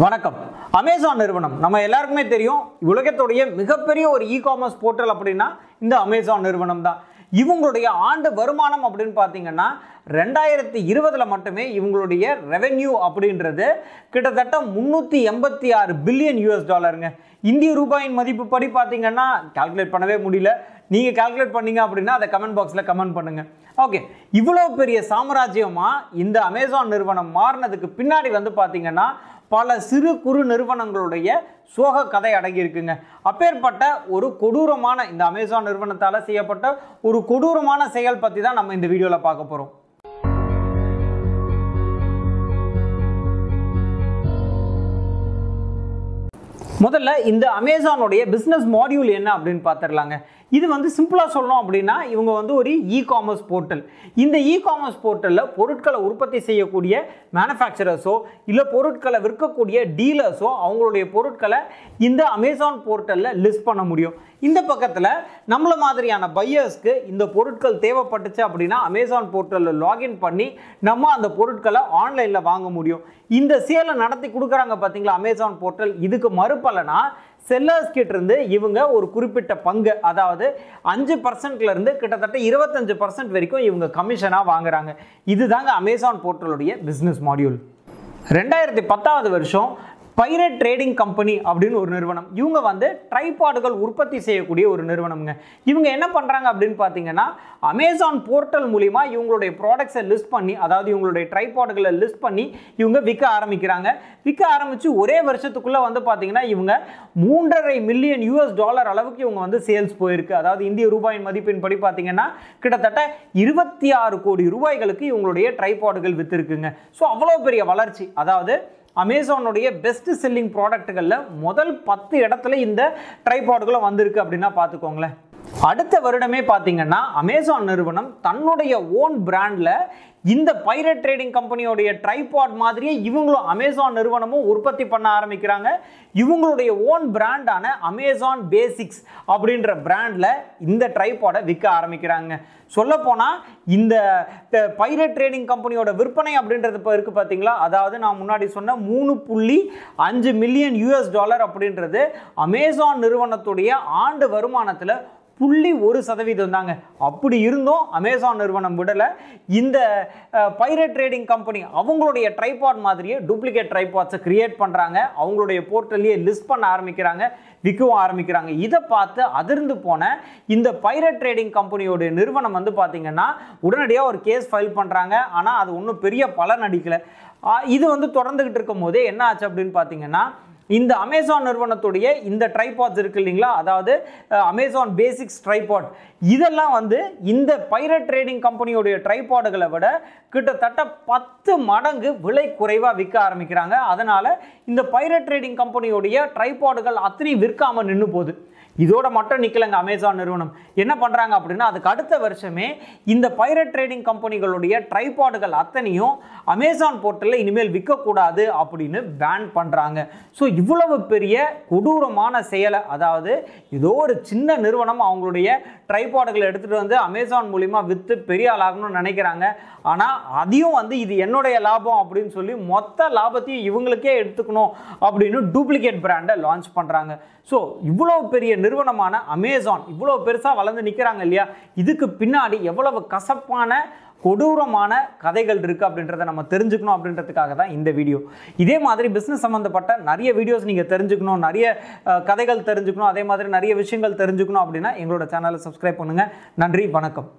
வணக்கம். அமேசான் நிறுவனம் நம்ம எல்லாருக்குமே தெரியும். உலகத்துடைய மிகப்பெரிய ஒரு இ-காமர்ஸ் போர்ட்டல் அப்படின்னா இந்த அமேசான் நிறுவனம் தான். இவங்களுடைய ஆண்டு வருமானம் அப்படின்னு பார்த்தீங்கன்னா 2020 மட்டுமே இவங்களுடைய ரெவென்யூ அப்படின்றது கிட்டத்தட்ட 386 பில்லியன் யூஎஸ் டாலருங்க. இந்திய ரூபாயின் மதிப்பு படி பார்த்தீங்கன்னா கால்குலேட் பண்ணவே முடியல. நீங்கள் கால்குலேட் பண்ணீங்க அப்படின்னா அதை கமெண்ட் பாக்ஸில் கமெண்ட் பண்ணுங்கள். ஓகே, இவ்வளோ பெரிய சாம்ராஜ்யமாக இந்த அமேசான் நிறுவனம் மாறினதுக்கு பின்னாடி பார்த்தீங்கன்னா பல சிறு குறு நிறுவனங்களுடைய சோக கதை அடங்கி இருக்குங்க. அப்பேற்பட்ட ஒரு கொடூரமான இந்த அமேசான் நிறுவனத்தால் செய்யப்பட்ட ஒரு கொடூரமான செயல் பற்றி தான் நம்ம இந்த வீடியோவில் பார்க்க போகிறோம். முதல்ல இந்த அமேசானுடைய பிஸ்னஸ் மாடியூல் என்ன அப்படின்னு பார்த்துடலாங்க. இது சிம்பிளாக சொல்லணும் அப்படின்னா இவங்க ஒரு இ-காமர்ஸ் போர்ட்டல். இந்த இ-காமர்ஸ் போர்ட்டலில் பொருட்களை உற்பத்தி செய்யக்கூடிய மேனுஃபேக்சரர்ஸோ இல்லை பொருட்களை விற்கக்கூடிய டீலர்ஸோ அவங்களுடைய பொருட்களை இந்த அமேசான் போர்ட்டலில் லிஸ்ட் பண்ண முடியும். இந்த பக்கத்தில் நம்மள மாதிரியான பையர்ஸ்க்கு இந்த பொருட்கள் தேவைப்பட்டுச்சு அப்படின்னா அமேசான் போர்ட்டலில் லாகின் பண்ணி நம்ம அந்த பொருட்களை ஆன்லைனில் வாங்க முடியும். இந்த சேலை நடத்தி கொடுக்குறாங்க பார்த்தீங்களா அமேசான் போர்ட்டல். இதுக்கு மறுபலனா செல்லர்ஸ் கிட்ட இருந்து இவங்க ஒரு குறிப்பிட்ட பங்கு, அதாவது 5% இருந்து கிட்டத்தட்ட 25% வரைக்கும் இவங்க கமிஷனாக வாங்குறாங்க. இதுதாங்க அமேசான் போர்ட்டலுடைய பிஸ்னஸ் மாடியூல். 2010 வருஷம் பைரட் ட்ரேடிங் கம்பெனி அப்படின்னு ஒரு நிறுவனம். இவங்க ட்ரைபாடுகள் உற்பத்தி செய்யக்கூடிய ஒரு நிறுவனம்ங்க. இவங்க என்ன பண்ணுறாங்க அப்படின்னு பார்த்தீங்கன்னா அமேசான் போர்ட்டல் மூலிமா இவங்களுடைய ப்ராடக்ட்ஸை லிஸ்ட் பண்ணி, அதாவது இவங்களுடைய ட்ரைபாடுகளை லிஸ்ட் பண்ணி இவங்க விற்க ஆரம்பிக்கிறாங்க. விற்க ஆரம்பித்து ஒரே வருஷத்துக்குள்ளே பார்த்தீங்கன்னா இவங்க 3.5 மில்லியன் யூஎஸ் டாலர் அளவுக்கு இவங்க சேல்ஸ் போயிருக்கு. அதாவது இந்திய ரூபாயின் மதிப்பின் படி பார்த்தீங்கன்னா கிட்டத்தட்ட 26 கோடி ரூபாய்களுக்கு இவங்களுடைய ட்ரைபாடுகள் விற்றுருக்குங்க. ஸோ அவ்வளோ பெரிய வளர்ச்சி. அதாவது அமேசானுடைய பெஸ்ட் செல்லிங் ப்ராடக்ட்டுகளில் முதல் 10 இடத்துல இந்த ட்ரைபாடுகளும் வந்திருக்கு அப்படின்னா பார்த்துக்கோங்களேன். அடுத்த வருடமே பார்த்தீங்கன்னா அமேசான் நிறுவனம் தன்னுடைய ஓன் பிராண்டில் இந்த பைரட் ட்ரேடிங் கம்பெனியோடைய ட்ரைபாட் மாதிரியே இவங்களும் அமேசான் நிறுவனமும் உற்பத்தி பண்ண ஆரம்பிக்கிறாங்க. இவங்களுடைய ஓன் பிராண்டான அமேசான் பேசிக்ஸ் அப்படின்ற பிராண்டில் இந்த ட்ரைபாடை விற்க ஆரம்பிக்கிறாங்க. சொல்லப்போனால் இந்த பைரட் ட்ரேடிங் கம்பெனியோட விற்பனை அப்படின்றது இப்போ இருக்குது பார்த்தீங்களா, அதாவது நான் முன்னாடி சொன்ன 3.5 மில்லியன் யூஎஸ் டாலர் அப்படின்றது அமேசான் நிறுவனத்துடைய ஆண்டு வருமானத்தில் 0.1% தாங்க. அப்படி இருந்தும் அமேசான் நிறுவனம் விடலை. இந்த பைரட் ட்ரேடிங் கம்பெனி அவங்களுடைய ட்ரைபாட் மாதிரியே டூப்ளிகேட் ட்ரைபாட்ஸை கிரியேட் பண்ணுறாங்க. அவங்களுடைய போர்ட்டல்லையே லிஸ்ட் பண்ண ஆரம்பிக்கிறாங்க, விற்கவும் ஆரம்பிக்கிறாங்க. இதை பார்த்து அதிர்ந்து போன இந்த பைரட் ட்ரேடிங் கம்பெனியோடைய நிறுவனம் பார்த்தீங்கன்னா உடனடியாக ஒரு கேஸ் ஃபைல் பண்ணுறாங்க. ஆனால் அது ஒன்றும் பெரிய பலன் அடிக்கலை. இது தொடர்ந்துகிட்டு இருக்கும் போதே என்ன ஆச்சு அப்படின்னு பார்த்தீங்கன்னா இந்த அமேசான் நிறுவனத்துடைய இந்த ட்ரைபாட்ஸ் இருக்கு இல்லைங்களா, அதாவது அமேசான் பேசிக்ஸ் ட்ரைபாட், இதெல்லாம் இந்த பைரட் ட்ரேடிங் கம்பெனியோடைய ட்ரைபாடுகளை விட கிட்டத்தட்ட 10 மடங்கு விலை குறைவாக விற்க ஆரம்பிக்கிறாங்க. அதனால இந்த பைரட் ட்ரேடிங் கம்பெனியோடைய ட்ரைபாடுகள் அத்தனை விற்காம நின்று போகுது. இதோட மட்டும் நிற்கலைங்க. அமேசான் நிறுவனம் என்ன பண்ணுறாங்க அப்படின்னா அதுக்கு அடுத்த வருஷமே இந்த பைரட் ட்ரேடிங் கம்பெனிகளுடைய ட்ரைபாடுகள் அத்தனையும் அமேசான் போர்ட்டலில் இனிமேல் விற்கக்கூடாது அப்படின்னு பேன் பண்ணுறாங்க. ஸோ இவ்வளவு பெரிய கொடூரமான செயலை, அதாவது ஏதோ ஒரு சின்ன நிறுவனம் அவங்களுடைய ட்ரைபாடுகளை எடுத்துகிட்டு அமேசான் மூலிமா விற்று பெரிய ஆளாகணும்னு நினைக்கிறாங்க. ஆனால் அதையும் இது என்னுடைய லாபம் அப்படின்னு சொல்லி மொத்த லாபத்தையும் இவங்களுக்கே எடுத்துக்கணும் அப்படின்னு டூப்ளிகேட் பிராண்டை லான்ச் பண்ணுறாங்க. ஸோ இவ்வளோ பெரிய நிறுவனமான அமேசான் இவ்வளோ பெருசாக வளர்ந்து நிற்கிறாங்க இல்லையா, இதுக்கு பின்னாடி எவ்வளவு கசப்பான கொடூரமான கதைகள் இருக்குது அப்படின்றத நம்ம தெரிஞ்சுக்கணும் அப்படின்றதுக்காக தான் இந்த வீடியோ. இதே மாதிரி பிஸ்னஸ் சம்மந்தப்பட்ட நிறைய வீடியோஸ் நீங்கள் தெரிஞ்சுக்கணும், நிறைய கதைகள் தெரிஞ்சுக்கணும், அதே மாதிரி நிறைய விஷயங்கள் தெரிஞ்சுக்கணும் அப்படின்னா எங்களோட சேனலை சப்ஸ்கிரைப் பண்ணுங்கள். நன்றி, வணக்கம்.